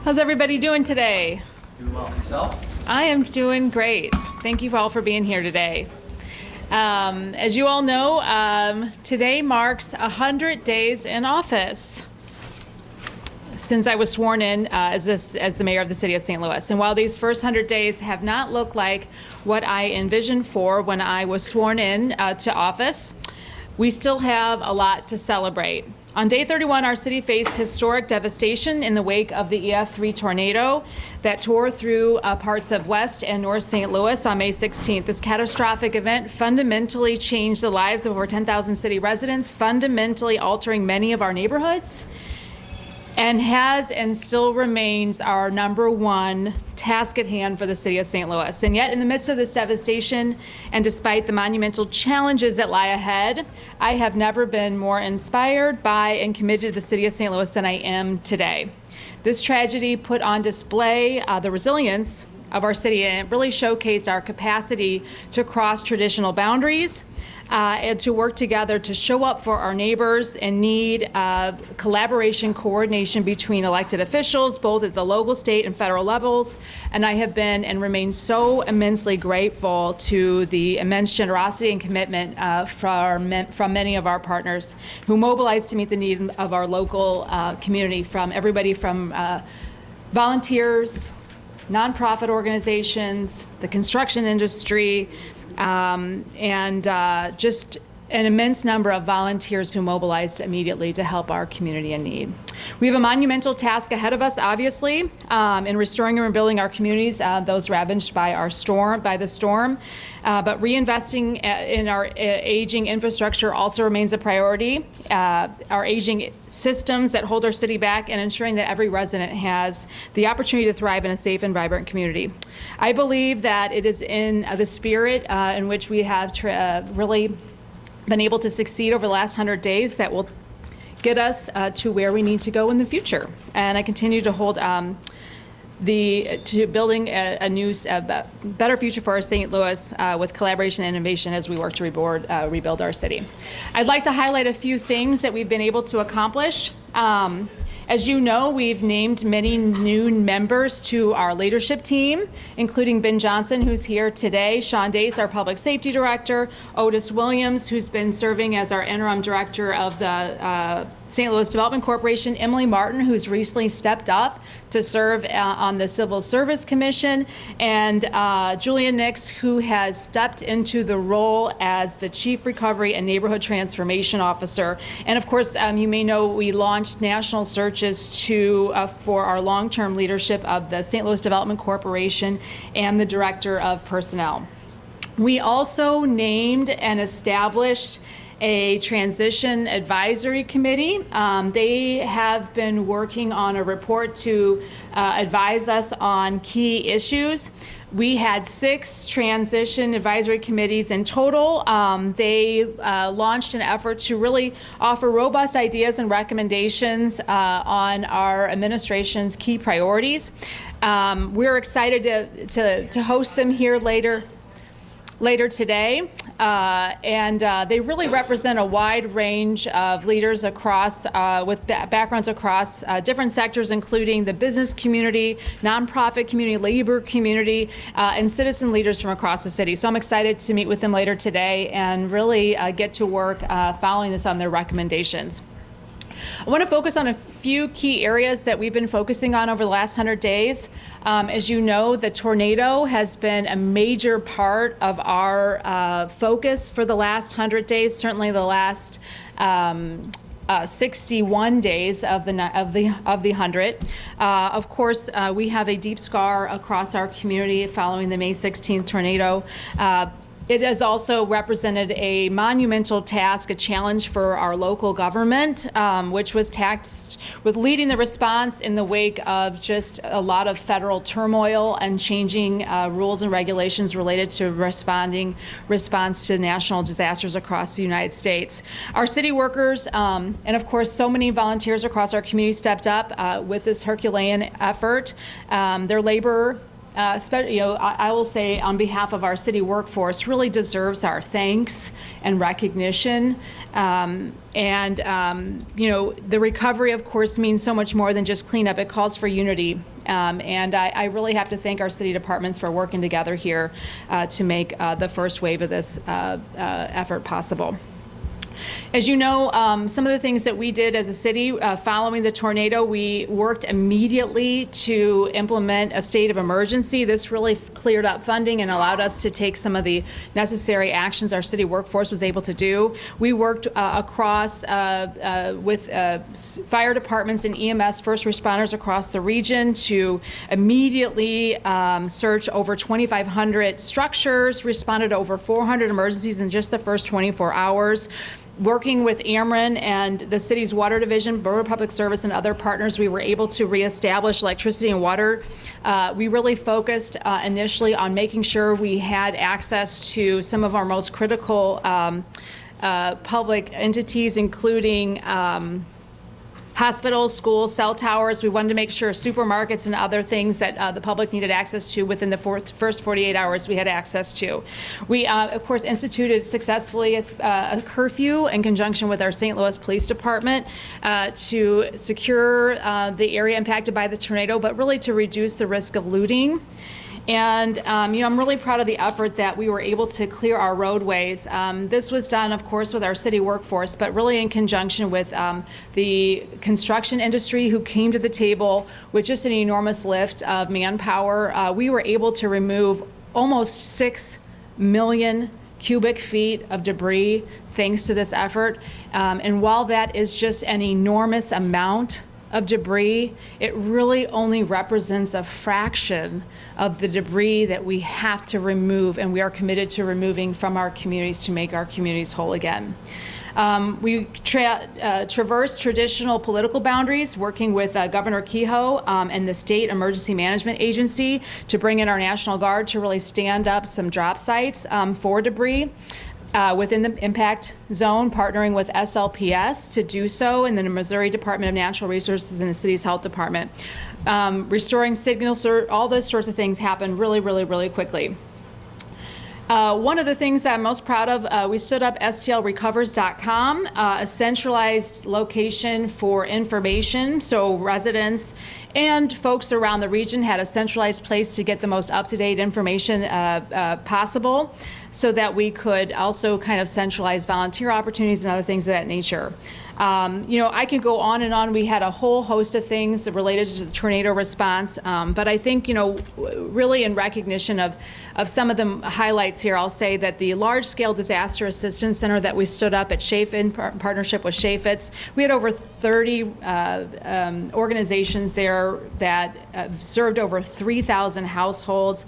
How's everybody doing today? Doing well. Yourself? I am doing great. Thank you all for being here today. As you all know, today marks 100 days in office since I was sworn in as the mayor of the city of St. Louis. And while these first 100 days have not looked like what I envisioned for when I was sworn in to office, we still have a lot to celebrate. On day 31, our city faced historic devastation in the wake of the EF3 tornado that tore through parts of West and North St. Louis on May 16th. This catastrophic event fundamentally changed the lives of over 10,000 city residents, fundamentally altering many of our neighborhoods, and has and still remains our number one task at hand for the city of St. Louis. And yet, in the midst of this devastation, and despite the monumental challenges that lie ahead, I have never been more inspired by and committed to the city of St. Louis than I am today. This tragedy put on display the resilience of our city, and it really showcased our capacity to cross traditional boundaries and to work together to show up for our neighbors and need collaboration, coordination between elected officials, both at the local, state, and federal levels. And I have been and remain so immensely grateful to the immense generosity and commitment from many of our partners who mobilized to meet the need of our local community, from everybody from volunteers, nonprofit organizations, the construction industry, and just an immense number of volunteers who mobilized immediately to help our community in need. We have a monumental task ahead of us, obviously, in restoring and rebuilding our communities, those ravaged by the storm. But reinvesting in our aging infrastructure also remains a priority. Our aging systems that hold our city back, and ensuring that every resident has the opportunity to thrive in a safe and vibrant community. I believe that it is in the spirit in which we have really been able to succeed over the last 100 days that will get us to where we need to go in the future. And I continue to hold to building a new, better future for our St. Louis with collaboration and innovation as we work to rebuild our city. I'd like to highlight a few things that we've been able to accomplish. As you know, we've named many new members to our leadership team, including Ben Johnson, who's here today, Sean Dace, our public safety director, Otis Williams, who's been serving as our interim director of the St. Louis Development Corporation, Emily Martin, who's recently stepped up to serve on the Civil Service Commission, and Julia Nix, who has stepped into the role as the Chief Recovery and Neighborhood Transformation Officer. And of course, you may know we launched national searches for our long-term leadership of the St. Louis Development Corporation and the Director of Personnel. We also named and established a transition advisory committee. They have been working on a report to advise us on key issues. We had 6 transition advisory committees in total. They launched an effort to really offer robust ideas and recommendations on our administration's key priorities. We're excited to host them here later today, and they really represent a wide range of leaders across, with backgrounds across different sectors, including the business community, nonprofit community, labor community, and citizen leaders from across the city. So I'm excited to meet with them later today and really get to work following this on their recommendations. I want to focus on a few key areas that we've been focusing on over the last 100 days. As you know, the tornado has been a major part of our focus for the last 100 days, certainly the last 61 days of the 100. Of course, we have a deep scar across our community following the May 16th tornado. It has also represented a monumental task, a challenge for our local government, which was tasked with leading the response in the wake of just a lot of federal turmoil and changing rules and regulations related to response to national disasters across the United States. Our city workers, and of course so many volunteers across our community stepped up with this Herculean effort. Their labor I will say on behalf of our city workforce, really deserves our thanks and recognition. The recovery, of course, means so much more than just cleanup. It calls for unity. I really have to thank our city departments for working together here to make the first wave of this effort possible. As you know, some of the things that we did as a city following the tornado, we worked immediately to implement a state of emergency. This really cleared up funding and allowed us to take some of the necessary actions our city workforce was able to do. We worked across with fire departments and EMS first responders across the region to immediately search over 2,500 structures, responded to over 400 emergencies in just the first 24 hours. Working with Ameren and the city's water division, Borough of Public Service, and other partners, we were able to reestablish electricity and water. We really focused initially on making sure we had access to some of our most critical public entities, including hospitals, schools, cell towers. We wanted to make sure supermarkets and other things that the public needed access to within the first 48 hours we had access to. We, of course, instituted successfully a curfew in conjunction with our St. Louis Police Department to secure the area impacted by the tornado, but really to reduce the risk of looting. And I'm really proud of the effort that we were able to clear our roadways. This was done, of course, with our city workforce, but really in conjunction with the construction industry, who came to the table with just an enormous lift of manpower. We were able to remove almost 6 million cubic feet of debris thanks to this effort. And while that is just an enormous amount of debris, it really only represents a fraction of the debris that we have to remove and we are committed to removing from our communities to make our communities whole again. We traversed traditional political boundaries, working with Governor Kehoe and the State Emergency Management Agency to bring in our National Guard to really stand up some drop sites for debris. Within the impact zone, partnering with SLPS to do so, and then the Missouri Department of Natural Resources and the city's health department. Restoring signals, all those sorts of things happen really, really, really quickly. One of the things that I'm most proud of, we stood up stlrecovers.com, a centralized location for information, so residents and folks around the region had a centralized place to get the most up-to-date information possible, so that we could also kind of centralize volunteer opportunities and other things of that nature. I could go on and on. We had a whole host of things related to the tornado response, but I think, really in recognition of some of the highlights here, I'll say that the large-scale disaster assistance center that we stood up at SHAFE in partnership with SHAFETS, we had over 30 organizations there that served over 3,000 households,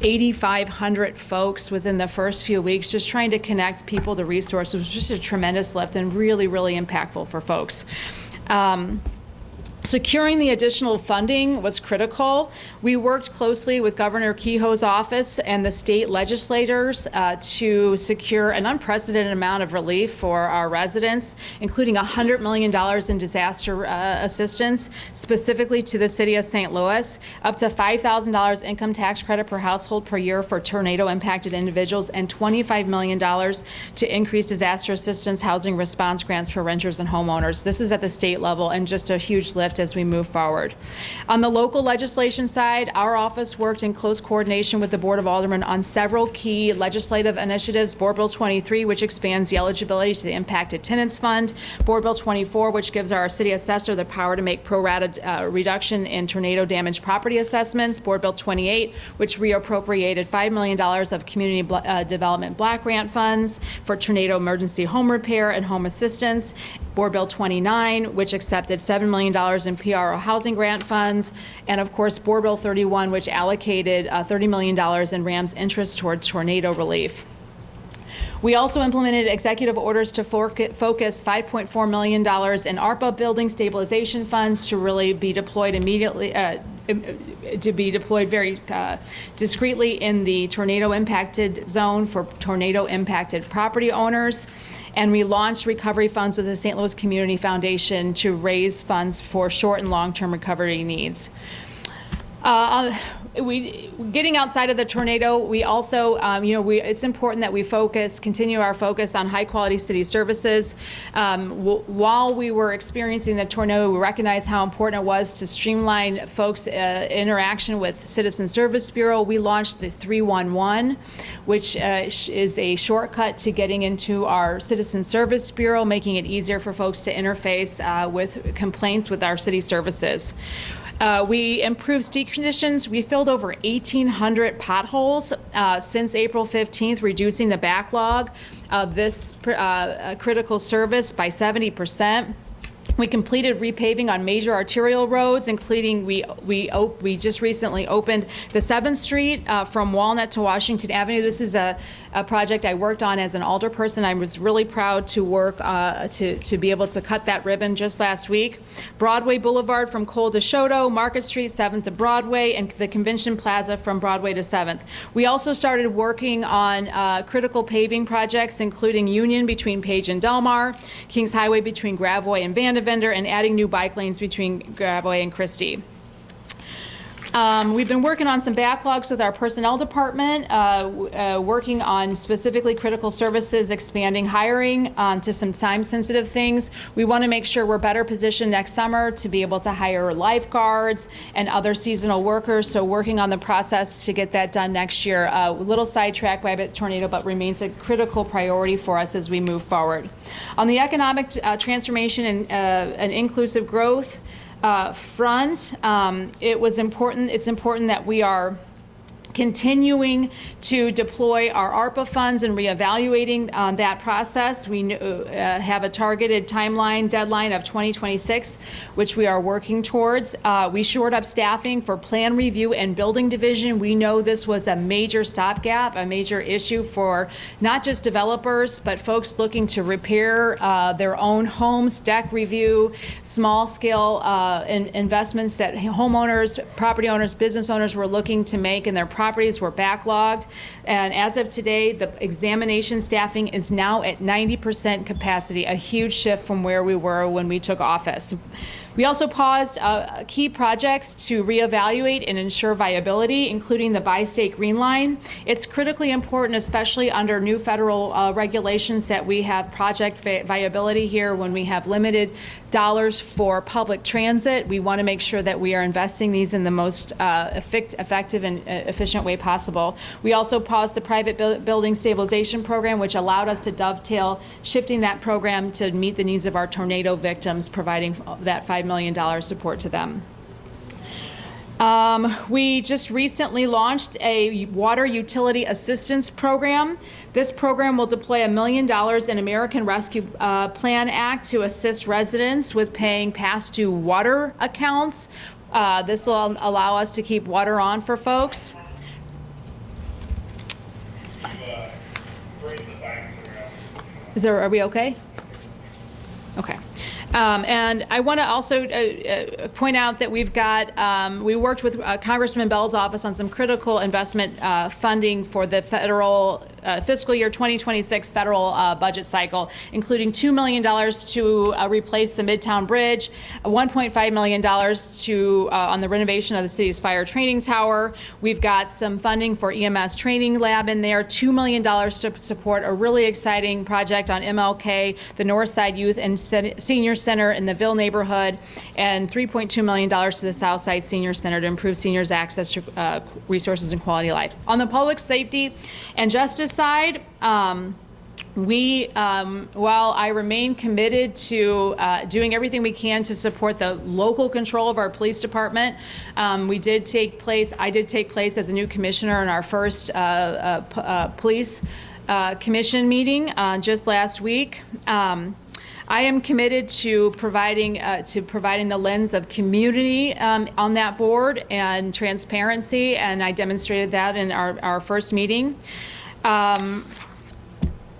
8,500 folks within the first few weeks, just trying to connect people to resources. It was just a tremendous lift and really, really impactful for folks. Securing the additional funding was critical. We worked closely with Governor Kehoe's office and the state legislators to secure an unprecedented amount of relief for our residents, including $100 million in disaster assistance, specifically to the city of St. Louis, up to $5,000 income tax credit per household per year for tornado-impacted individuals, and $25 million to increase disaster assistance housing response grants for renters and homeowners. This is at the state level and just a huge lift as we move forward. On the local legislation side, our office worked in close coordination with the Board of Aldermen on several key legislative initiatives. Board Bill 23, which expands the eligibility to the Impacted Tenants Fund. Board Bill 24, which gives our city assessor the power to make pro-rata reduction in tornado damaged property assessments. Board Bill 28, which reappropriated $5 million of community development block grant funds for tornado emergency home repair and home assistance. Board Bill 29, which accepted $7 million in PRO housing grant funds, and of course Board Bill 31, which allocated $30 million in RAM's interest towards tornado relief. We also implemented executive orders to focus $5.4 million in ARPA building stabilization funds to really be deployed immediately, to be deployed very discreetly in the tornado impacted zone for tornado impacted property owners. And we launched recovery funds with the St. Louis Community Foundation to raise funds for short and long-term recovery needs. Getting outside of the tornado, we also, it's important that we continue our focus on high quality city services. While we were experiencing the tornado, we recognized how important it was to streamline folks' interaction with Citizen Service Bureau. We launched the 311, which is a shortcut to getting into our Citizen Service Bureau, making it easier for folks to interface with complaints with our city services. We improved street conditions. We filled over 1,800 potholes since April 15th, reducing the backlog of this critical service by 70%. We completed repaving on major arterial roads, including we just recently opened the 7th Street from Walnut to Washington Avenue. This is a project I worked on as an alderperson. I was really proud to work to be able to cut that ribbon just last week. Broadway Boulevard from Cole to Shoto, Market Street 7th to Broadway, and the Convention Plaza from Broadway to 7th. We also started working on critical paving projects, including Union between Page and Delmar, Kings Highway between Gravois and Vandevender, and adding new bike lanes between Gravois and Christie. We've been working on some backlogs with our personnel department, working on specifically critical services, expanding hiring to some time-sensitive things. We want to make sure we're better positioned next summer to be able to hire lifeguards and other seasonal workers, so working on the process to get that done next year. A little sidetracked by the tornado, but remains a critical priority for us as we move forward. On the economic transformation and inclusive growth front, it's important that we are continuing to deploy our ARPA funds and reevaluating that process. We have a targeted deadline of 2026, which we are working towards. We shored up staffing for plan review and building division. We know this was a major stopgap, a major issue for not just developers, but folks looking to repair their own homes, deck review, small scale investments that homeowners, property owners, business owners were looking to make in their properties were backlogged. And as of today, the examination staffing is now at 90% capacity, a huge shift from where we were when we took office. We also paused key projects to reevaluate and ensure viability, including the Bi-State Green Line. It's critically important, especially under new federal regulations, that we have project viability here when we have limited dollars for public transit. We want to make sure that we are investing these in the most effective and efficient way possible. We also paused the private building stabilization program, which allowed us to dovetail shifting that program to meet the needs of our tornado victims, providing that $5 million support to them. We just recently launched a water utility assistance program. This program will deploy $1 million in American Rescue Plan Act to assist residents with paying past due water accounts. This will allow us to keep water on for folks. Are we okay? Okay. And I want to also point out that we've got, we worked with Congressman Bell's office on some critical investment funding for the federal fiscal year 2026 federal budget cycle, including $2 million to replace the Midtown Bridge, $1.5 million to on the renovation of the city's fire training tower. We've got some funding for EMS training lab in there, $2 million to support a really exciting project on MLK, the Northside Youth and Senior Center in the Ville neighborhood, and $3.2 million to the Southside Senior Center to improve seniors' access to resources and quality of life. On the public safety and justice side, while I remain committed to doing everything we can to support the local control of our police department, I did take place as a new commissioner in our first police commission meeting just last week. I am committed to providing the lens of community on that board and transparency, and I demonstrated that in our first meeting.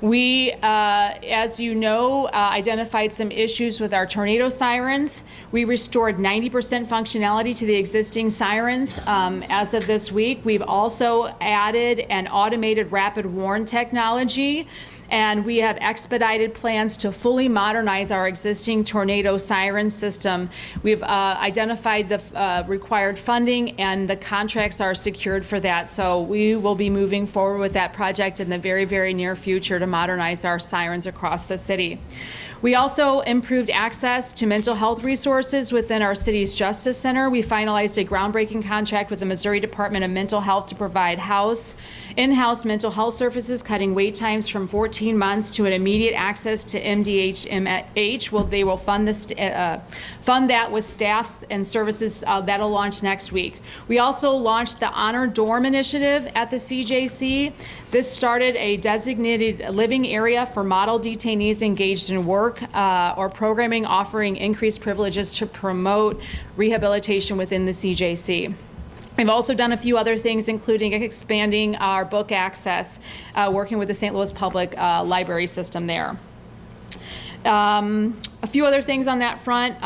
We, as you know, identified some issues with our tornado sirens. We restored 90% functionality to the existing sirens as of this week. We've also added an automated rapid warn technology and we have expedited plans to fully modernize our existing tornado siren system. We've identified the required funding, and the contracts are secured for that. So we will be moving forward with that project in the very, very near future to modernize our sirens across the city. We also improved access to mental health resources within our city's Justice Center. We finalized a groundbreaking contract with the Missouri Department of Mental Health to provide in-house mental health services, cutting wait times from 14 months to an immediate access to MDH. Well, they will fund that with staffs and services that'll launch next week. We also launched the Honor Dorm Initiative at the CJC. This started a designated living area for model detainees engaged in work or programming offering increased privileges to promote rehabilitation within the CJC. We've also done a few other things, including expanding our book access, working with the St. Louis Public Library system there. A few other things on that front.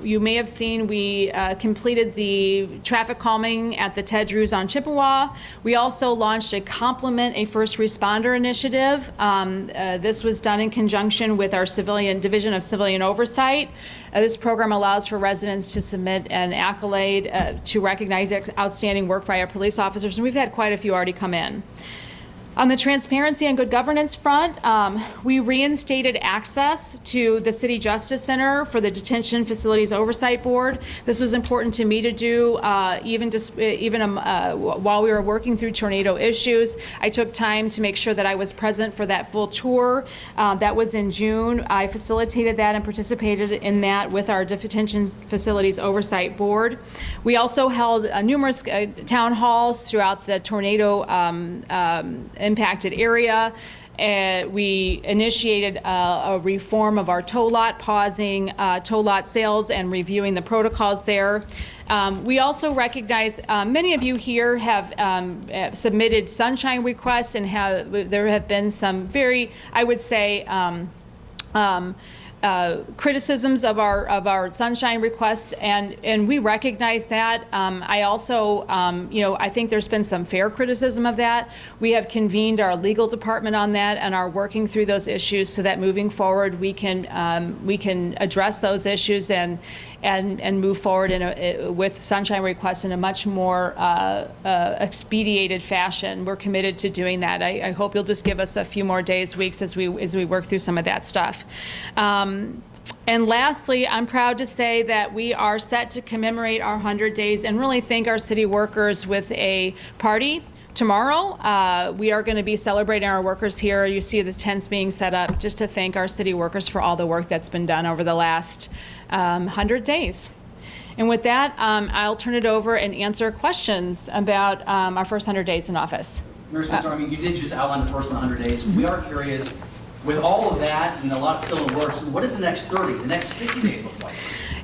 You may have seen we completed the traffic calming at the Ted Drews on Chippewa. We also launched a Complement a First Responder initiative. This was done in conjunction with our Division of Civilian Oversight. This program allows for residents to submit an accolade to recognize outstanding work by our police officers, and we've had quite a few already come in. On the transparency and good governance front, we reinstated access to the City Justice Center for the Detention Facilities Oversight Board. This was important to me to do even while we were working through tornado issues. I took time to make sure that I was present for that full tour. That was in June. I facilitated that and participated in that with our Detention Facilities Oversight Board. We also held numerous town halls throughout the tornado impacted area. We initiated a reform of our tow lot, pausing tow lot sales and reviewing the protocols there. We also recognize many of you here have submitted sunshine requests, and there have been some very, I would say, criticisms of our sunshine requests, and we recognize that. I also, I think there's been some fair criticism of that. We have convened our legal department on that and are working through those issues so that moving forward we can address those issues and move forward with sunshine requests in a much more expedited fashion. We're committed to doing that. I hope you'll just give us a few more days, weeks as we work through some of that stuff. And lastly, I'm proud to say that we are set to commemorate our 100 days and really thank our city workers with a party tomorrow. We are going to be celebrating our workers here. You see the tents being set up just to thank our city workers for all the work that's been done over the last 100 days. And with that, I'll turn it over and answer questions about our first 100 days in office. Mayor Spencer, you did just outline the first 100 days. We are curious, with all of that and a lot still in the works, what does the next 30, the next 60 days look like?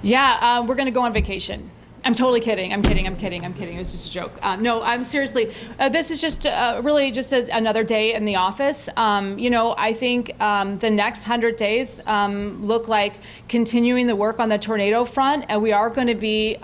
Yeah, we're going to go on vacation. I'm totally kidding. I'm kidding. It was just a joke. No, I'm seriously. This is just really just another day in the office. I think the next 100 days look like continuing the work on the tornado front, and we are going to be,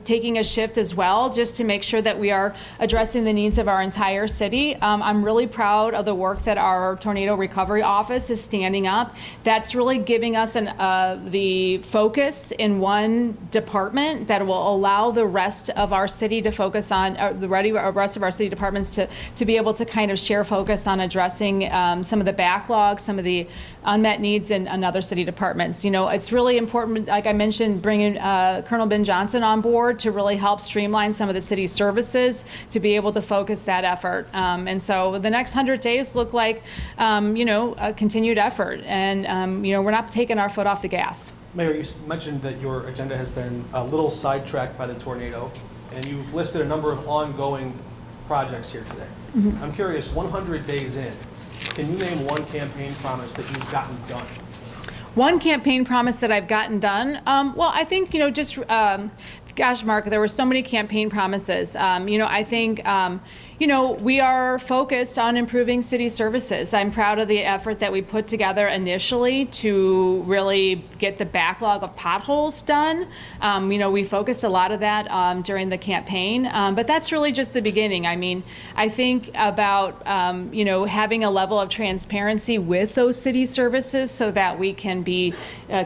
taking a shift as well, just to make sure that we are addressing the needs of our entire city. I'm really proud of the work that our tornado recovery office is standing up. That's really giving us the focus in one department that will allow the rest of our city to focus on, the rest of our city departments to be able to kind of share focus on addressing some of the backlogs, some of the unmet needs in other city departments. It's really important, like I mentioned, bringing Colonel Ben Johnson on board to really help streamline some of the city's services to be able to focus that effort. And so the next 100 days look like, a continued effort. And, we're not taking our foot off the gas. Mayor, you mentioned that your agenda has been a little sidetracked by the tornado, and you've listed a number of ongoing projects here today. Mm-hmm. I'm curious, 100 days in, can you name one campaign promise that you've gotten done? One campaign promise that I've gotten done? Well, I think, Gosh, Mark, there were so many campaign promises. I think, we are focused on improving city services. I'm proud of the effort that we put together initially to really get the backlog of potholes done. We focused a lot of that during the campaign, but that's really just the beginning. I mean, I think about, having a level of transparency with those city services so that we can be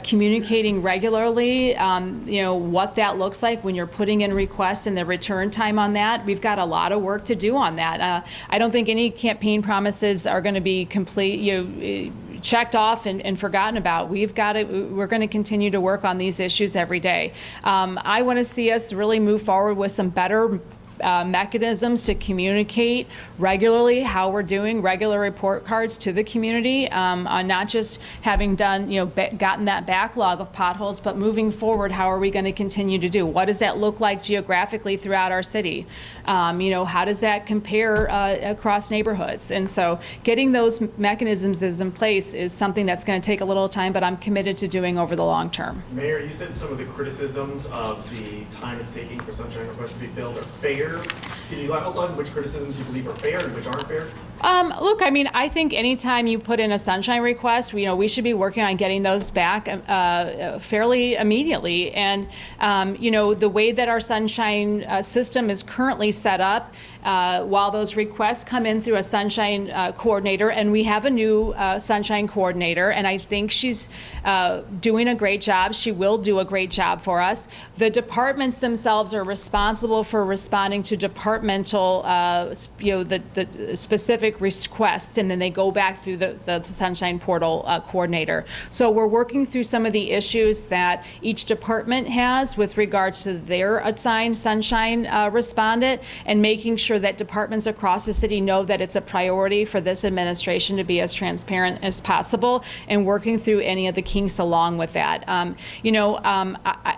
communicating regularly, what that looks like when you're putting in requests and the return time on that. We've got a lot of work to do on that. I don't think any campaign promises are going to be complete, checked off and forgotten about. We're going to continue to work on these issues every day. I want to see us really move forward with some better mechanisms to communicate regularly how we're doing, regular report cards to the community on not just having done, gotten that backlog of potholes, but moving forward, how are we going to continue to do? What does that look like geographically throughout our city? How does that compare across neighborhoods? And so getting those mechanisms in place is something that's going to take a little time, but I'm committed to doing over the long term. Mayor, you said some of the criticisms of the time it's taking for sunshine requests to be filled are fair. Can you outline which criticisms you believe are fair and which aren't fair? Look, I think anytime you put in a sunshine request, we should be working on getting those back fairly immediately. And, the way that our sunshine system is currently set up, while those requests come in through a sunshine coordinator, and we have a new sunshine coordinator, and I think she's doing a great job. She will do a great job for us. The departments themselves are responsible for responding to departmental, the specific requests, and then they go back through the Sunshine Portal coordinator. So we're working through some of the issues that each department has with regards to their assigned Sunshine respondent, and making sure that departments across the city know that it's a priority for this administration to be as transparent as possible, and working through any of the kinks along with that.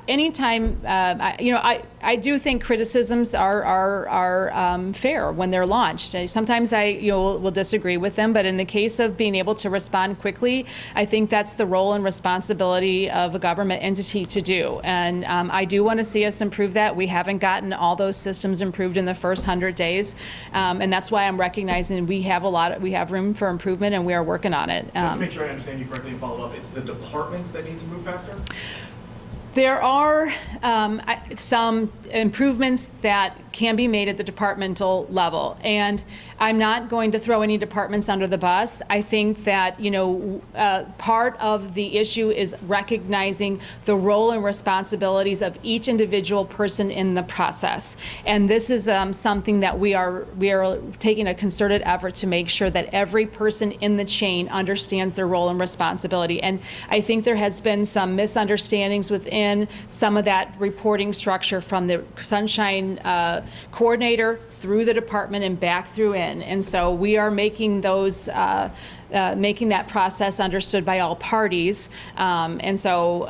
Anytime, I do think criticisms are fair when they're launched. Sometimes I will disagree with them, but in the case of being able to respond quickly, I think that's the role and responsibility of a government entity to do. And I do want to see us improve that. We haven't gotten all those systems improved in the first 100 days, and that's why I'm recognizing we have room for improvement, and we are working on it. Just to make sure I understand you correctly and follow up, it's the departments that need to move faster? There are some improvements that can be made at the departmental level, and I'm not going to throw any departments under the bus. I think that part of the issue is recognizing the role and responsibilities of each individual person in the process, and this is something that we are taking a concerted effort to make sure that every person in the chain understands their role and responsibility. And I think there has been some misunderstandings within some of that reporting structure from the Sunshine coordinator through the department and back through in. And so we are making those making that process understood by all parties. And so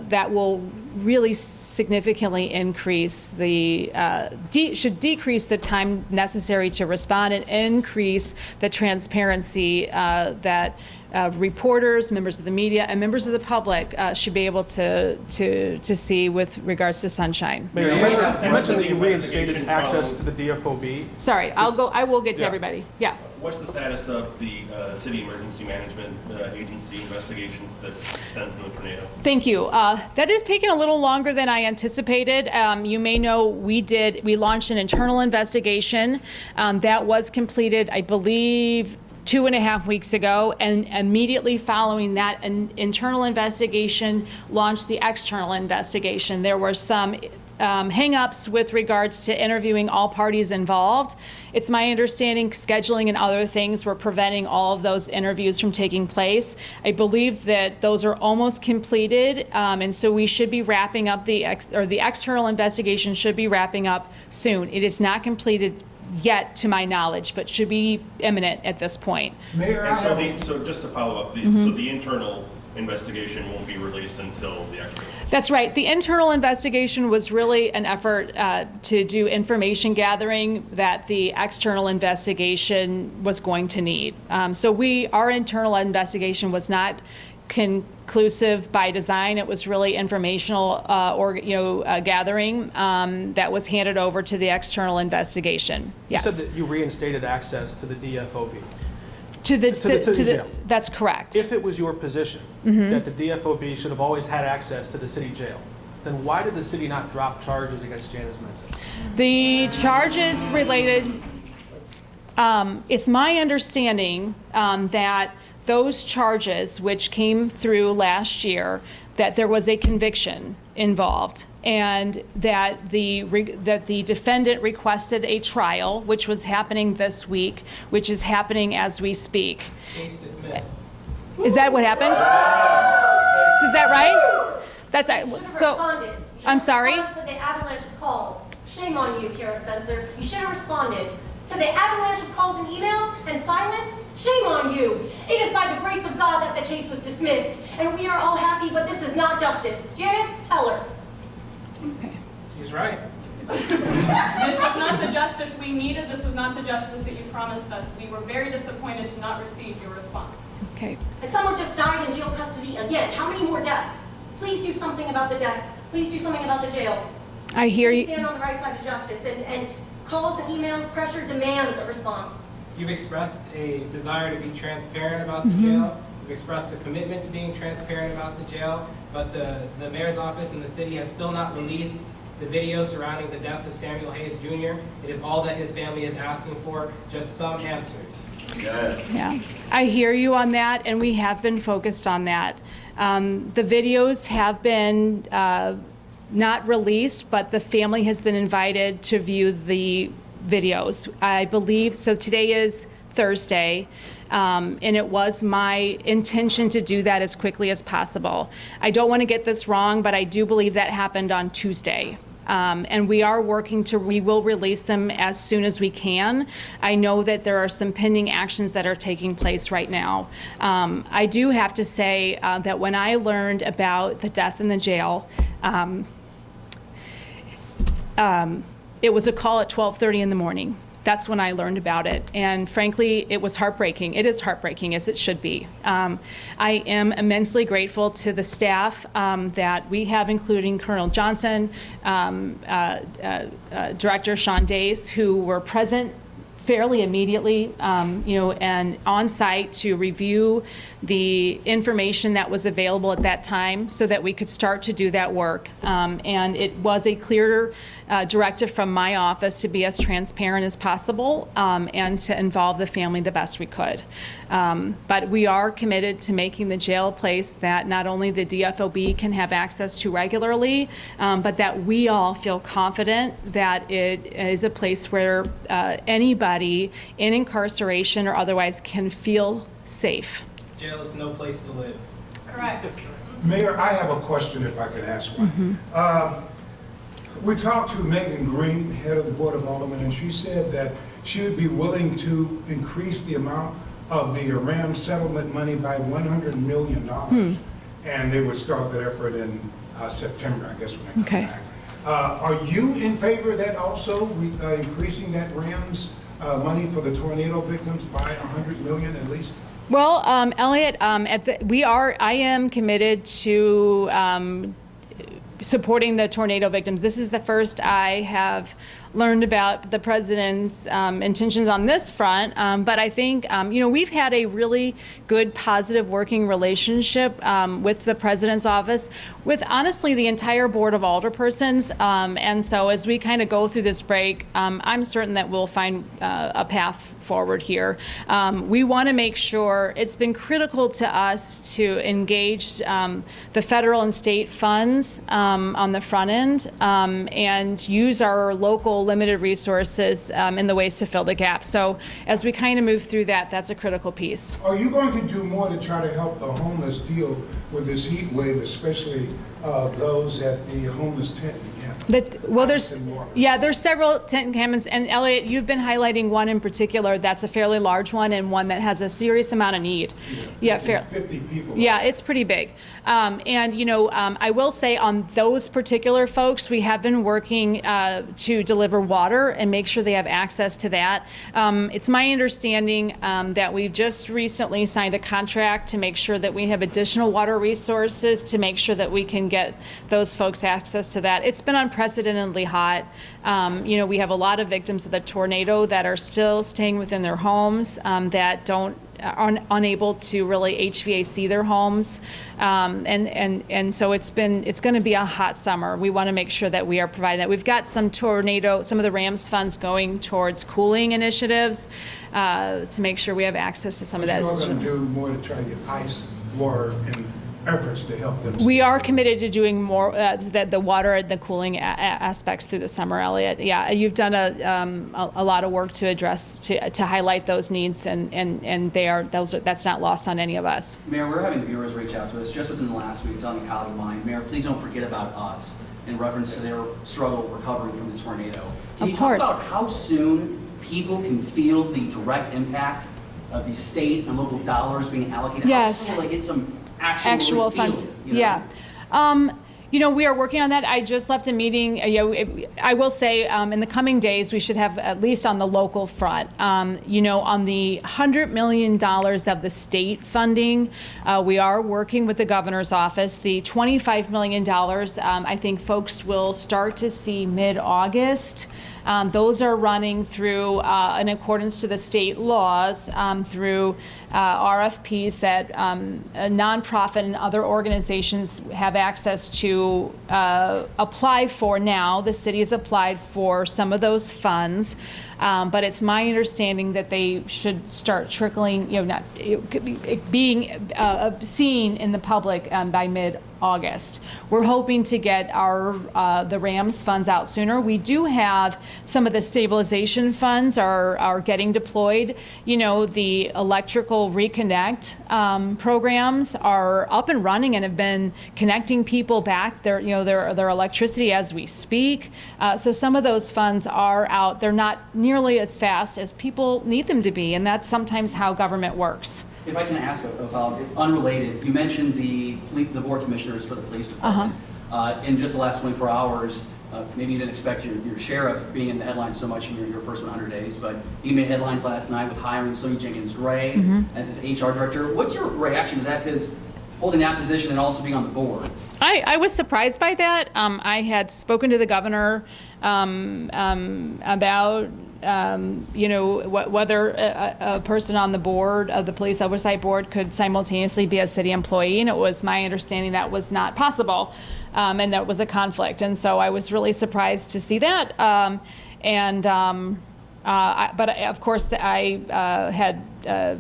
that will really significantly increase should decrease the time necessary to respond and increase the transparency that reporters, members of the media, and members of the public should be able to see with regards to Sunshine. Mayor, you mentioned that you reinstated access to the DFOB. Sorry, I will get to everybody. Yeah. What's the status of the city emergency management agency investigations that stem from the tornado? Thank you. That has taken a little longer than I anticipated. You may know we launched an internal investigation that was completed, I believe, 2.5 weeks ago, and immediately following that, an internal investigation launched the external investigation. There were some hang-ups with regards to interviewing all parties involved. It's my understanding scheduling and other things were preventing all of those interviews from taking place. I believe that those are almost completed, and so we should be wrapping up the external investigation should be wrapping up soon. It is not completed yet, to my knowledge, but should be imminent at this point. Mayor, and so just to follow up, so the internal investigation won't be released until the external? That's right. The internal investigation was really an effort to do information gathering that the external investigation was going to need. So our internal investigation was not conclusive by design. It was really informational gathering that was handed over to the external investigation. Yes. You said that you reinstated access to the DFOB. To the city jail. That's correct. If it was your position that the DFOB should have always had access to the city jail, then why did the city not drop charges against Janice Menson? The charges related, it's my understanding that those charges, which came through last year, that there was a conviction involved, and that the defendant requested a trial, which was happening this week, which is happening as we speak. Case dismissed. Is that what happened? Is that right? That's so. Responded. You I'm should sorry? have responded to the avalanche of calls. Shame on you, Cara Spencer. You should have responded to the avalanche of calls and emails and silence. Shame on you. It is by the grace of God that the case was dismissed, and we are all happy, but this is not justice. Janice, tell her. She's right. This was not the justice we needed. This was not the justice that you promised us. We were very disappointed to not receive your response. Okay. And someone just died in jail custody again. How many more deaths? Please do something about the deaths. Please do something about the jail. I hear Please you. stand on the right side of justice, and calls and emails, pressure demands a response. You've expressed a desire to be transparent about the jail. You've expressed a commitment to being transparent about the jail, but the mayor's office and the city has still not released the video surrounding the death of Samuel Hayes Jr. It is all that his family is asking for, just some answers. Yeah, I hear you on that, and we have been focused on that. The videos have been not released, but the family has been invited to view the videos. I believe, so today is Thursday, and it was my intention to do that as quickly as possible. I don't want to get this wrong, but I do believe that happened on Tuesday. And we are working we will release them as soon as we can. I know that there are some pending actions that are taking place right now. I do have to say that when I learned about the death in the jail, it was a call at 12:30 in the morning. That's when I learned about it. And frankly, it was heartbreaking. It is heartbreaking, as it should be. I am immensely grateful to the staff that we have, including Colonel Johnson, Director Sean Days, who were present fairly immediately, and on site to review the information that was available at that time so that we could start to do that work. And it was a clear directive from my office to be as transparent as possible and to involve the family the best we could. But we are committed to making the jail a place that not only the DFOB can have access to regularly, but that we all feel confident that it is a place where anybody in incarceration or otherwise can feel safe. Jail is no place to live. Correct. Mayor, I have a question if I could ask one. We talked to Megan Green, head of the Board of Aldermen, and she said that she would be willing to increase the amount of the Iran settlement money by $100 million. And they would start that effort in September, I guess, when they come back. Are you in favor of that also, increasing that RAMS money for the tornado victims by $100 million at least? Well, Elliot, I am committed to supporting the tornado victims. This is the first I have learned about the president's intentions on this front, but I think we've had a really good, positive working relationship with the president's office, with honestly the entire board of alderpersons, and so as we kind of go through this break, I'm certain that we'll find a path forward here. We want to make sure, it's been critical to us to engage the federal and state funds on the front end and use our local limited resources in the ways to fill the gap. So as we kind of move through that, that's a critical piece. Are you going to do more to try to help the homeless deal with this heat wave, especially those at the homeless tent encampment? There's several tent encampments, and Elliot, you've been highlighting one in particular that's a fairly large one and one that has a serious amount of need. 50 people. Yeah, it's pretty big. I will say on those particular folks, we have been working to deliver water and make sure they have access to that. It's my understanding that we've just recently signed a contract to make sure that we have additional water resources to make sure that we can get those folks access to that. It's been unprecedentedly hot. We have a lot of victims of the tornado that are still staying within their homes that are unable to really HVAC their homes, and so it's going to be a hot summer. We want to make sure that we are providing that. We've got some of the RAMS funds going towards cooling initiatives to make sure we have access to some of that. We're going to do more to try to get ice, water, and efforts to help them. We are committed to doing more the water and the cooling aspects through the summer, Elliot. Yeah, you've done a lot of work to address to highlight those needs, and that's not lost on any of us. Mayor, we're having viewers reach out to us just within the last week telling a colleague of mine, Mayor, please don't forget about us in reference to their struggle recovering from the tornado. Can you talk about how soon people can feel the direct impact of the state and local dollars being allocated? Yes. How soon will they get some actual funds? Yeah. We are working on that. I just left a meeting. I will say in the coming days, we should have, at least on the local front, on the $100 million of the state funding, we are working with the governor's office. The $25 million, I think folks will start to see mid-August. Those are running through, in accordance to the state laws, through RFPs that a nonprofit and other organizations have access to apply for now. The city has applied for some of those funds, but it's my understanding that they should start trickling, being seen in the public by mid-August. We're hoping to get the RAMS funds out sooner. We do have some of the stabilization funds are getting deployed. The electrical reconnect programs are up and running and have been connecting people back their electricity as we speak. So some of those funds are out. They're not nearly as fast as people need them to be, and that's sometimes how government works. If I can ask a follow-up, unrelated, you mentioned the board commissioners for the police department. In just the last 24 hours, maybe you didn't expect your sheriff being in the headlines so much in your first 100 days, but he made headlines last night with hiring Sonia Jenkins-Gray as his HR director. What's your reaction to that? Because holding that position and also being on the board. I was surprised by that. I had spoken to the governor about whether a person on the board of the police oversight board could simultaneously be a city employee, and it was my understanding that was not possible, and that was a conflict. And so I was really surprised to see that. But of course, I had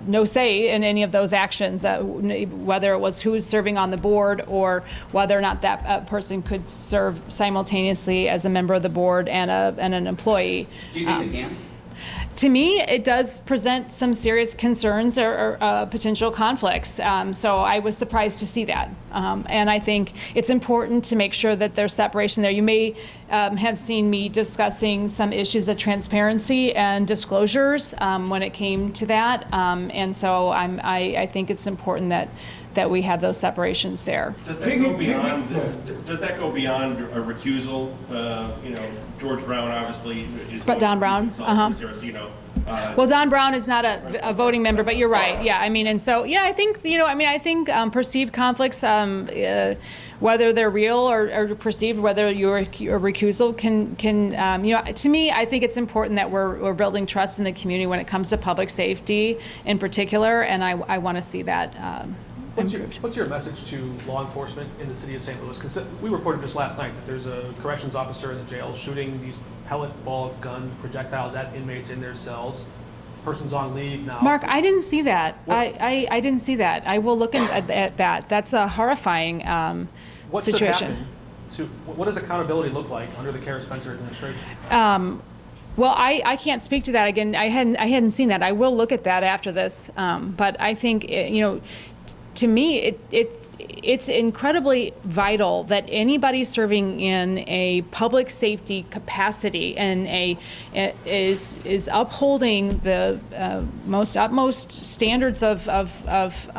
no say in any of those actions, whether it was who's serving on the board or whether or not that person could serve simultaneously as a member of the board and an employee. Do you think they can? To me, it does present some serious concerns or potential conflicts. So I was surprised to see that. And I think it's important to make sure that there's separation there. You may have seen me discussing some issues of transparency and disclosures when it came to that. And so I think it's important that we have those separations there. Does that go beyond a recusal? George Brown obviously is. But Don Brown. Well, Don Brown is not a voting member, but you're right. Yeah, I mean, and so I think I think perceived conflicts, whether they're real or perceived, whether your recusal can to me, I think it's important that we're building trust in the community when it comes to public safety in particular, and I want to see that. What's your message to law enforcement in the city of St. Louis? Because we reported just last night that there's a corrections officer in the jail shooting these pellet ball gun projectiles at inmates in their cells. Person's on leave now. Mark, I didn't see that. I didn't see that. I will look at that. That's a horrifying situation. What does accountability look like under the Cara Spencer administration? Well, I can't speak to that. Again, I hadn't seen that. I will look at that after this. But I think to me, it's incredibly vital that anybody serving in a public safety capacity and is upholding the utmost standards of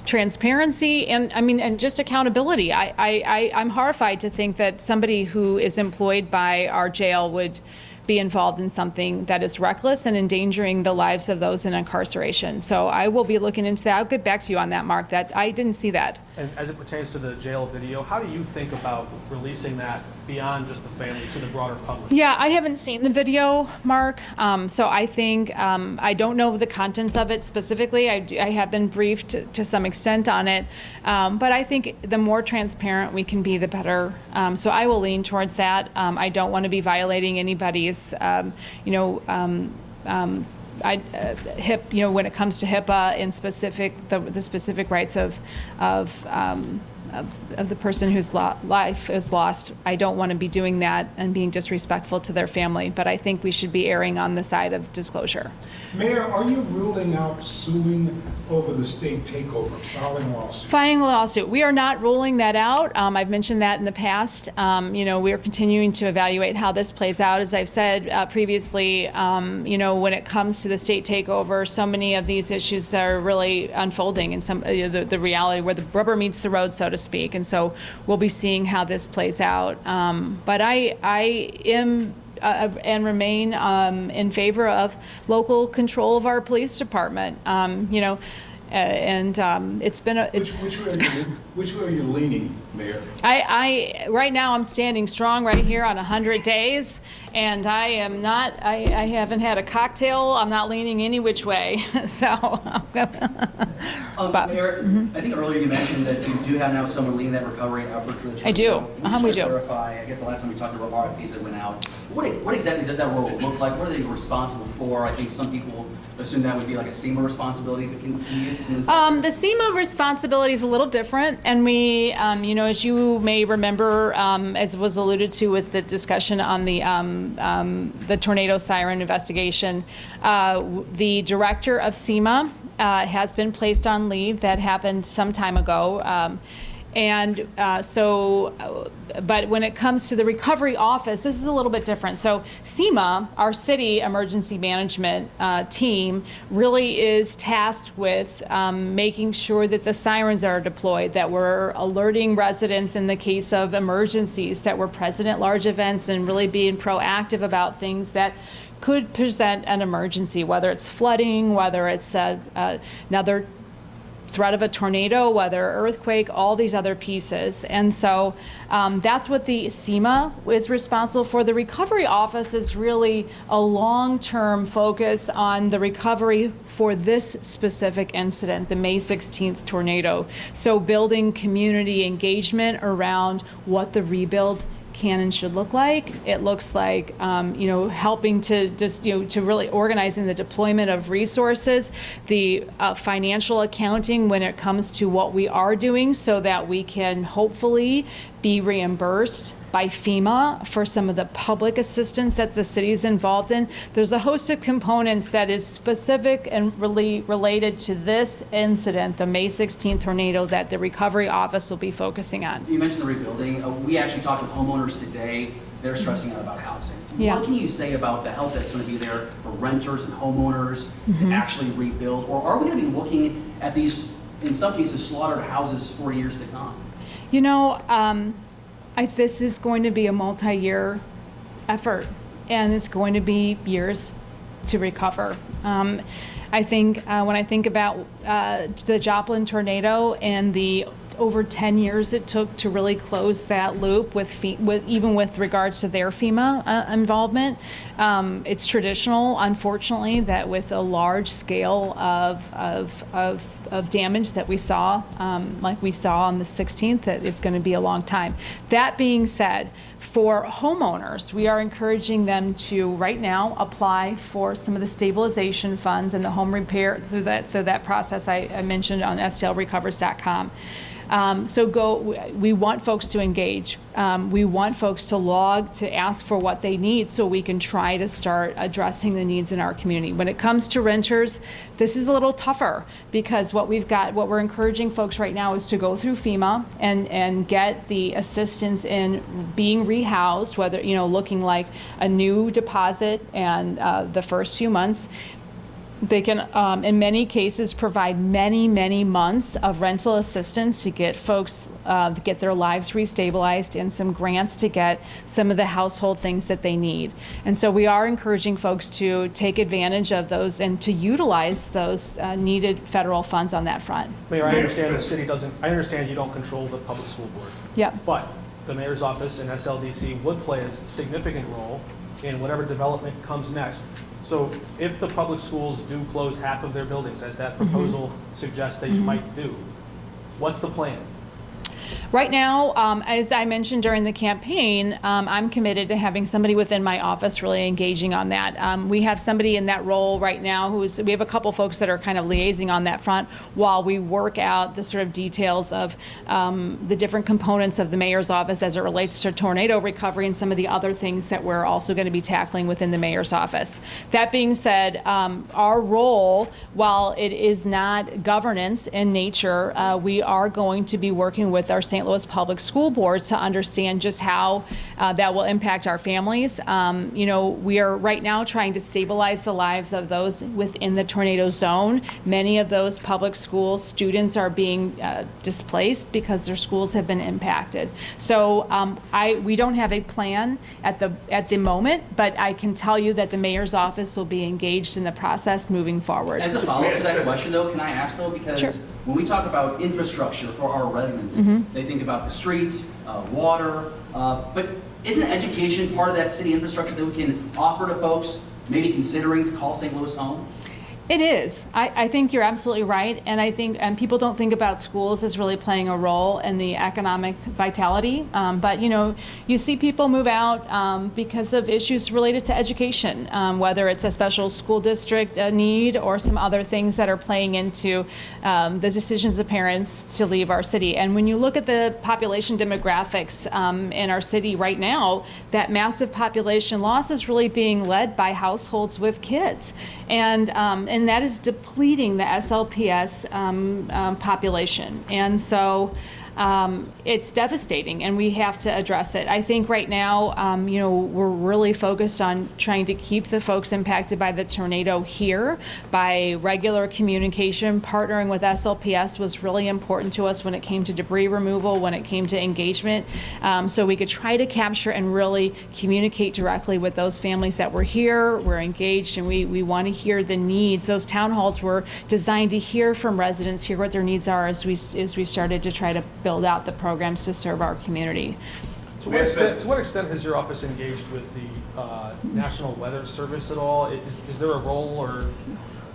transparency and just accountability. I'm horrified to think that somebody who is employed by our jail would be involved in something that is reckless and endangering the lives of those in incarceration. So I will be looking into that. I'll get back to you on that, Mark. That I didn't see that. And as it pertains to the jail video, how do you think about releasing that beyond just the family to the broader public? Yeah, I haven't seen the video, Mark. So I think, I don't know the contents of it specifically. I have been briefed to some extent on it. But I think the more transparent we can be, the better. So I will lean towards that. I don't want to be violating anybody's, when it comes to HIPAA and the specific rights of the person whose life is lost. I don't want to be doing that and being disrespectful to their family, but I think we should be erring on the side of disclosure. Mayor, are you ruling out suing over the state takeover, filing a lawsuit? Filing a lawsuit. We are not ruling that out. I've mentioned that in the past. We are continuing to evaluate how this plays out. As I've said previously, when it comes to the state takeover, so many of these issues are really unfolding in the reality where the rubber meets the road, so to speak. And so we'll be seeing how this plays out. But I am and remain in favor of local control of our police department. It's been a. Which way are you leaning, Mayor? I right now I'm standing strong right here on 100 days, and I am not. I haven't had a cocktail. I'm not leaning any which way. So. Mayor, I think earlier you mentioned that you do have now someone leading that recovery effort for the church. I do. We do. Clarify. I guess the last time we talked about RFPs that went out. What exactly does that role look like? What are they responsible for? I think some people assume that would be like a SEMA responsibility, but can you give some insight? The SEMA responsibility is a little different, and we, as you may remember, as was alluded to with the discussion on the tornado siren investigation, the director of SEMA has been placed on leave. That happened some time ago. But when it comes to the recovery office, this is a little bit different. So SEMA, our city emergency management team, really is tasked with making sure that the sirens are deployed, that we're alerting residents in the case of emergencies, that we're present at large events, and really being proactive about things that could present an emergency, whether it's flooding, whether it's another threat of a tornado, whether earthquake, all these other pieces. And so that's what the SEMA is responsible for. The recovery office is really a long-term focus on the recovery for this specific incident, the May 16th tornado. So building community engagement around what the rebuild can and should look like. It looks like, helping to just, to really organizing the deployment of resources, the financial accounting when it comes to what we are doing so that we can hopefully be reimbursed by FEMA for some of the public assistance that the city is involved in. There's a host of components that is specific and really related to this incident, the May 16th tornado, that the recovery office will be focusing on. You mentioned the rebuilding. We actually talked with homeowners today. They're stressing out about housing. Yeah. What can you say about the help that's going to be there for renters and homeowners to actually rebuild? Or are we going to be looking at these, in some cases, slaughtered houses for years to come? This is going to be a multi-year effort, and it's going to be years to recover. I think when I think about the Joplin tornado and the over 10 years it took to really close that loop even with regards to their FEMA involvement. It's traditional, unfortunately, that with a large scale of damage that we saw, like we saw on the 16th, that it's going to be a long time. That being said, for homeowners, we are encouraging them to right now apply for some of the stabilization funds and the home repair through that process I mentioned on stlrecovers.com. We want folks to engage. We want folks to log, to ask for what they need so we can try to start addressing the needs in our community. When it comes to renters, this is a little tougher because what we're encouraging folks right now is to go through FEMA and get the assistance in being rehoused, whether, looking like a new deposit and the first few months. They can, in many cases, provide many, many months of rental assistance to get folks, get their lives restabilized, and some grants to get some of the household things that they need. And so we are encouraging folks to take advantage of those and to utilize those needed federal funds on that front. Mayor, I understand the city doesn't, I understand you don't control the public school board. Yeah. But the mayor's office and SLDC would play a significant role in whatever development comes next. So if the public schools do close half of their buildings, as that proposal suggests they might do, what's the plan? Right now, as I mentioned during the campaign, I'm committed to having somebody within my office really engaging on that. We have somebody in that role right now we have a couple folks that are kind of liaising on that front while we work out the sort of details of the different components of the mayor's office as it relates to tornado recovery and some of the other things that we're also going to be tackling within the mayor's office. That being said, our role, while it is not governance in nature, we are going to be working with our St. Louis Public School Boards to understand just how that will impact our families. We are right now trying to stabilize the lives of those within the tornado zone. Many of those public school students are being displaced because their schools have been impacted. So we don't have a plan at the moment, but I can tell you that the mayor's office will be engaged in the process moving forward. As a follow-up to that question, though, can I ask, though, because Sure. when we talk about infrastructure for our residents, they think about the streets, water, but isn't education part of that city infrastructure that we can offer to folks maybe considering to call St. Louis home? It is. I think you're absolutely right, and I think people don't think about schools as really playing a role in the economic vitality. But you see people move out because of issues related to education, whether it's a special school district need or some other things that are playing into the decisions of parents to leave our city. And when you look at the population demographics in our city right now, that massive population loss is really being led by households with kids, and that is depleting the SLPS population. And so it's devastating, and we have to address it. I think right now, we're really focused on trying to keep the folks impacted by the tornado here by regular communication. Partnering with SLPS was really important to us when it came to debris removal, when it came to engagement, so we could try to capture and really communicate directly with those families that were here, we're engaged, and we want to hear the needs. Those town halls were designed to hear from residents, hear what their needs are as we started to try to build out the programs to serve our community. To what extent has your office engaged with the National Weather Service at all? Is there a role or?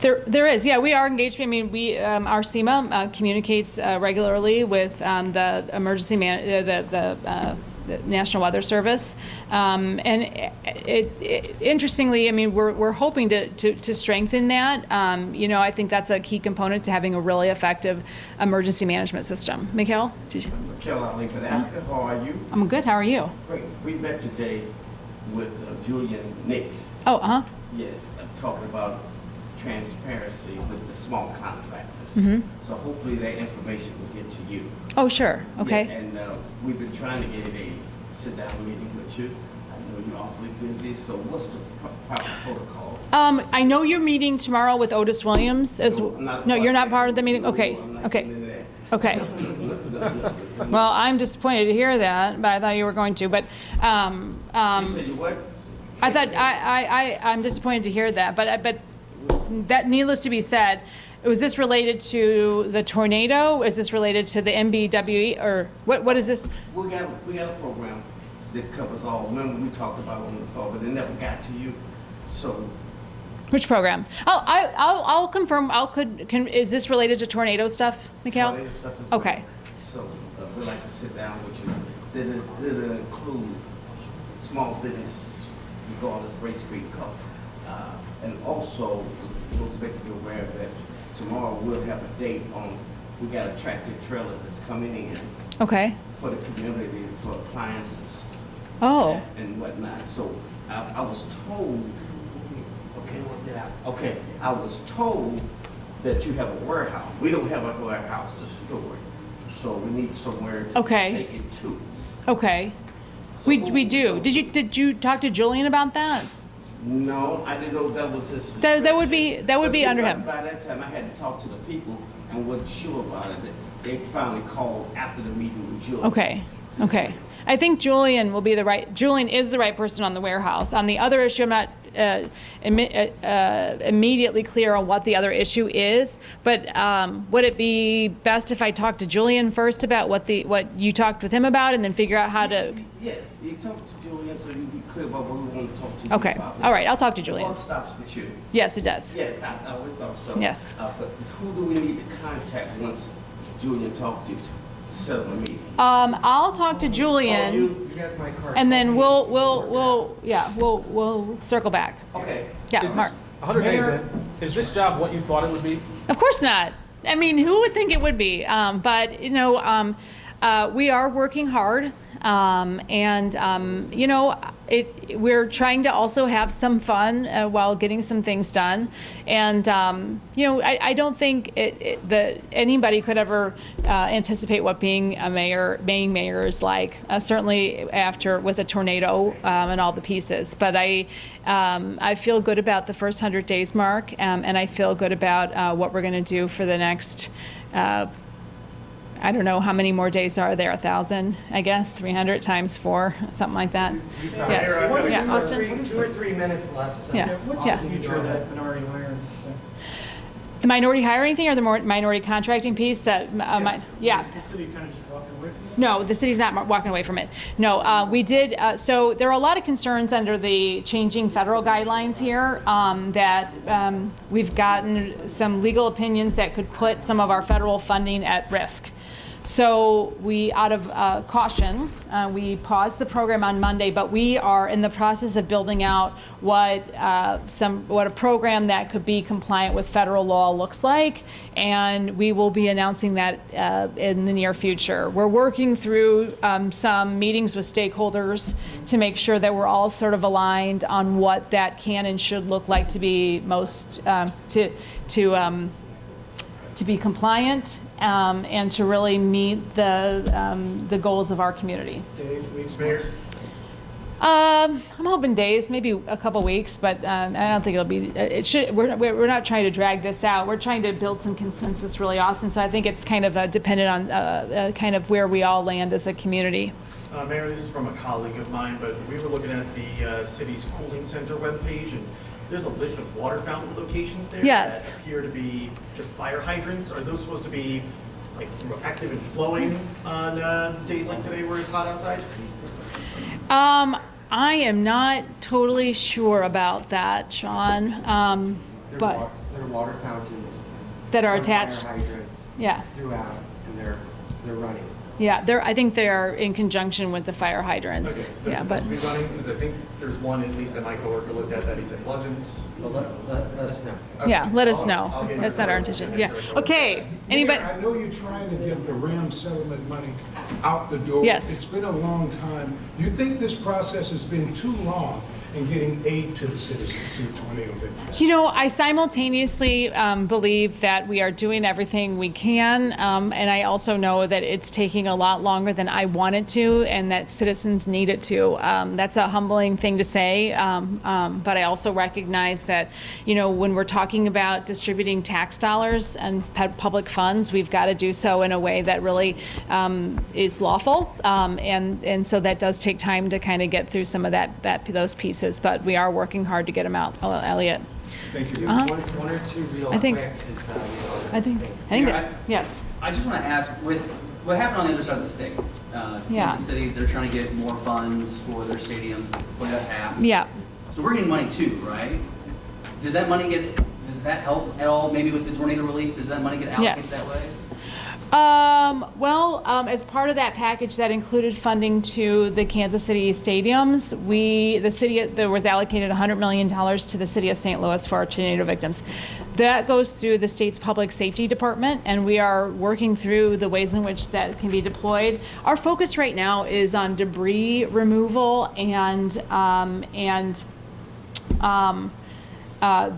There is, yeah. We are engaged. I mean, our CEMA communicates regularly with the emergency the National Weather Service, and interestingly, I mean, we're hoping to strengthen that. I think that's a key component to having a really effective emergency management system. Mikhail, did you? Mikhail Ali from Africa. How are you? I'm good. How are you? Great. We met today with Julian Nix. Oh, Yes, talking about transparency with the small contractors. So hopefully that information will get to you. Oh, sure. Okay. Yeah, and we've been trying to get a sit-down meeting with you. I know you're awfully busy, so what's the proper protocol? I know you're meeting tomorrow with Otis Williams. No, you're not part of the meeting? Okay. No, I'm not Okay. getting into that. Okay. Well, I'm disappointed to hear that, but I thought you were going to. But You said you what? I thought I'm disappointed to hear that. But that, needless to be said, was this related to the tornado? Is this related to the MBWE, or what is this? We got a program that covers all. Remember we talked about it on the phone, but it never got to you. So Which program? I'll confirm. Is this related to tornado stuff, Mikhail? tornado stuff is Okay. great. So we'd like to sit down with you. Did it include small businesses, regardless race, creed, color? And also, we'll make you aware that tomorrow we'll have a date on we got a tractor trailer that's coming in Okay. for the community, for appliances. Oh. And whatnot. So I was told, okay, I was told that you have a warehouse. We don't have a warehouse to store it, so we need somewhere to Okay. take it to. Okay. So We do. Did you talk to Julian about that? No, I didn't know that was his. That would be But see, under by- him. By that time, I had to talk to the people and wasn't sure about it. They finally called after the meeting with Julian. Okay. Okay. I think Julian is the right person on the warehouse. On the other issue, I'm not immediately clear on what the other issue is, but would it be best if I talked to Julian first about what you talked with him about and then figure out how to? Yes, you talk to Julian so you be clear about what we want to talk to you Okay. about. All right. I'll talk to The Julian. buck stops with you. Yes, it does. Yes, I always thought so. Yes. But who do we need to contact once Julian talked to you to set up a meeting? I'll talk to Julian, You got my card. and then we'll circle back. Okay. Yeah, Is Mark. this, 100 days in, is this job what you thought it would be? Of course not. I mean, who would think it would be? But we are working hard, we're trying to also have some fun while getting some things done. And I don't think that anybody could ever anticipate what being mayor is like. Certainly with a tornado and all the pieces. But I feel good about the first 100 days mark, and I feel good about what we're going to do for the next. I don't know how many more days are there. 1,000, I guess. 300 times 4, something like that. Yes. Yeah, Austin. 2 or 3 minutes left. So. Yeah. What's Yeah. the future of that minority hiring? The minority hiring thing or the minority contracting piece? Yeah. Is the city kind of just walking away from it? No, the city's not walking away from it. No, we did. So there are a lot of concerns under the changing federal guidelines here that we've gotten some legal opinions that could put some of our federal funding at risk. So we, out of caution, we paused the program on Monday, but we are in the process of building out what a program that could be compliant with federal law looks like, and we will be announcing that in the near future. We're working through some meetings with stakeholders to make sure that we're all sort of aligned on what that can and should look like to be most to be compliant and to really meet the goals of our community. Days, weeks, Mayor? I'm hoping days, maybe a couple weeks, but I don't think it'll be. It should. We're not trying to drag this out. We're trying to build some consensus, really, Austin. So I think it's kind of dependent on kind of where we all land as a community. Mayor, this is from a colleague of mine, but we were looking at the city's cooling center webpage, and there's a list of water fountain locations there Yes. that appear to be just fire hydrants. Are those supposed to be like active and flowing on days like today where it's hot outside? I am not totally sure about that, Sean. But They're water fountains. that are or attached. Fire hydrants. Yeah. Throughout, and they're running. Yeah, I think they're in conjunction with the fire hydrants. Okay, so Yeah, they're but supposed to be running, because I think there's one at least that my coworker looked at that he said wasn't. But let us know. yeah, let us I'll know. get That's your not our direction. intention. Yeah. Okay. Anybody? Mayor, I know you're trying to get the RAM settlement money out the door. Yes. It's been a long time. Do you think this process has been too long in getting aid to the citizens through tornado victims? I simultaneously believe that we are doing everything we can, and I also know that it's taking a lot longer than I want it to, and that citizens need it to. That's a humbling thing to say, but I also recognize that, when we're talking about distributing tax dollars and public funds, we've got to do so in a way that really is lawful, and so that does take time to kind of get through some of those pieces. But we are working hard to get them out. Oh, Elliot. Thank you. Uh-huh. One or two real I think- quick is, I think that, yes. I just want to ask, with what happened on the other side of the state, Yeah. Kansas City, they're trying to get more funds for their stadiums, put that passed. Yeah. So we're getting money too, right? Does that help at all, maybe with the tornado relief? Does that money get allocated Yes. that way? As part of that package that included funding to the Kansas City stadiums, there was allocated $100 million to the city of St. Louis for our tornado victims. That goes through the state's public safety department, and we are working through the ways in which that can be deployed. Our focus right now is on debris removal and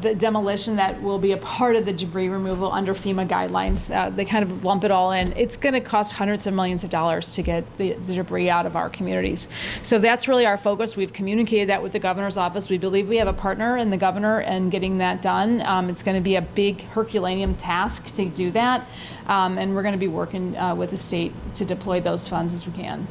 the demolition that will be a part of the debris removal under FEMA guidelines. They kind of lump it all in. It's going to cost hundreds of millions of dollars to get the debris out of our communities. So that's really our focus. We've communicated that with the governor's office. We believe we have a partner in the governor in getting that done. It's going to be a big Herculean task to do that. And we're going to be working with the state to deploy those funds as we can.